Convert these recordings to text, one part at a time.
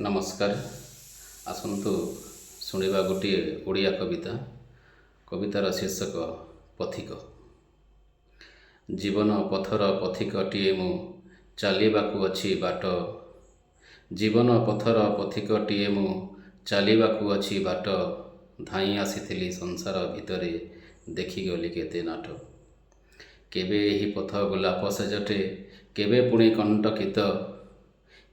ନମସ୍କାର। ଆସନ୍ତୁ ଶୁଣିବା ଗୋଟିଏ ଓଡ଼ିଆ କବିତା। କବିତାର ଶୀର୍ଷକ ପଥିକ। ଜୀବନ ପଥର ପଥିକଟିଏ ମୁଁ, ଚାଲିବାକୁ ଅଛି ବାଟ। ଜୀବନ ପଥର ପଥିକଟିଏ ମୁଁ, ଚାଲିବାକୁ ଅଛି ବାଟ। ଧାଇଁ ଆସିଥିଲି ସଂସାର ଭିତରେ, ଦେଖିଗଲି କେତେ ନାଟ। କେବେ ଏହି ପଥ ଗୋଲାପ ସେଜଟେ, କେବେ ପୁଣି କଣ୍ଟକିତ।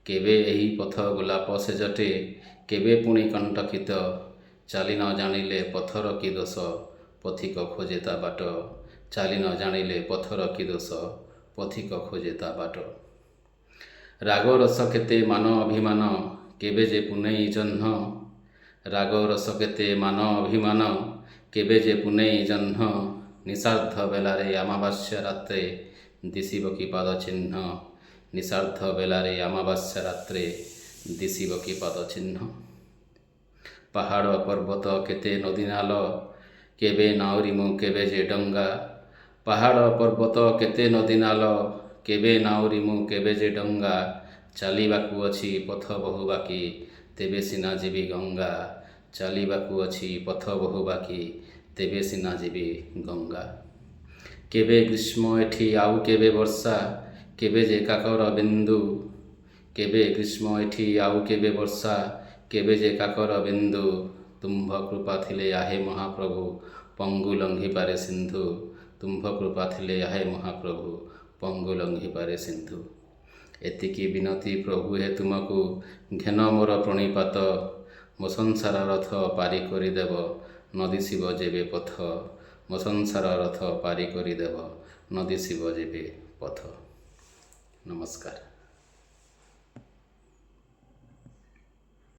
କେବେ ଏହି ପଥ ଗୋଲାପ ସେଜଟେ, କେବେ ପୁଣି କଣ୍ଟକିତ। ଚାଲି ନ ଜାଣିଲେ ପଥର କି ଦୋଷ, ପଥିକ ଖୋଜେ ତା ବାଟ। ଚାଲି ନ ଜାଣିଲେ ପଥର କି ଦୋଷ, ପଥିକ ଖୋଜେ ତା ବାଟ। ରାଗ ରସ କେତେ ମାନ ଅଭିମାନ, କେବେ ଯେ ପୁନେଇ ଜହ୍ନ। ରାଗ ରସ କେତେ ମାନ ଅଭିମାନ, କେବେ ଯେ ପୁନେଇ ଜହ୍ନ। ନିଶାର୍ଦ୍ଧ ବେଲାରେ ଅମାବାସ୍ୟା ରାତ୍ରେ, ଦିଶିବ କି ପାଦ ଚିହ୍ନ। ନିଶାର୍ଦ୍ଧ ବେଲାରେ ଅମାବାସ୍ୟା ରାତ୍ରେ, ଦିଶିବ କି ପାଦ ଚିହ୍ନ। ପାହାଡ଼ ପର୍ବତ କେତେ ନଦୀ ନାଲ, କେବେ ନାଉରି ମୁଁ କେବେ ଯେ ଡଙ୍ଗା। ପାହାଡ଼ ପର୍ବତ କେତେ ନଦୀ ନାଲ, କେବେ ନାଉରି ମୁଁ କେବେ ଯେ ଡଙ୍ଗା। ଚାଲିବାକୁ ଅଛି ପଥ ବହୁ ବାକି, ତେବେ ସିନା ଯିବି ଗଙ୍ଗା। ଚାଲିବାକୁ ଅଛି ପଥ ବହୁ ବାକି, ତେବେ ସିନା ଯିବି ଗଙ୍ଗା। କେବେ ଗ୍ରୀଷ୍ମ ଏଠି ଆଉ କେବେ ବର୍ଷା, କେବେ ଯେ କାକର ବିନ୍ଦୁ। କେବେ ଗ୍ରୀଷ୍ମ ଏଠି ଆଉ କେବେ ବର୍ଷା, କେବେ ଯେ କାକର ବିନ୍ଦୁ। ତୁମ୍ଭ କୃପା ଥିଲେ ଆହେ ମହାପ୍ରଭୁ, ପଙ୍ଗୁ ଲଙ୍ଘିପାରେ ସିନ୍ଧୁ। ତୁମ୍ଭ କୃପା ଥିଲେ ଆହେ ମହାପ୍ରଭୁ, ପଙ୍ଗୁ ଲଙ୍ଘିପାରେ ସିନ୍ଧୁ। ଏତିକି ବିନତି ପ୍ରଭୁ ହେ ତୁମକୁ, ଘେନ ମୋର ପ୍ରଣିପାତ। ମୋ ସଂସାର ରଥ ପାରି କରିଦେବ, ନ ଦିଶିବ ଯେବେ ପଥ। ମୋ ସଂସାର ରଥ ପାରି କରିଦେବ, ନ ଦିଶିବ ଯେବେ ପଥ। ନମସ୍କାର।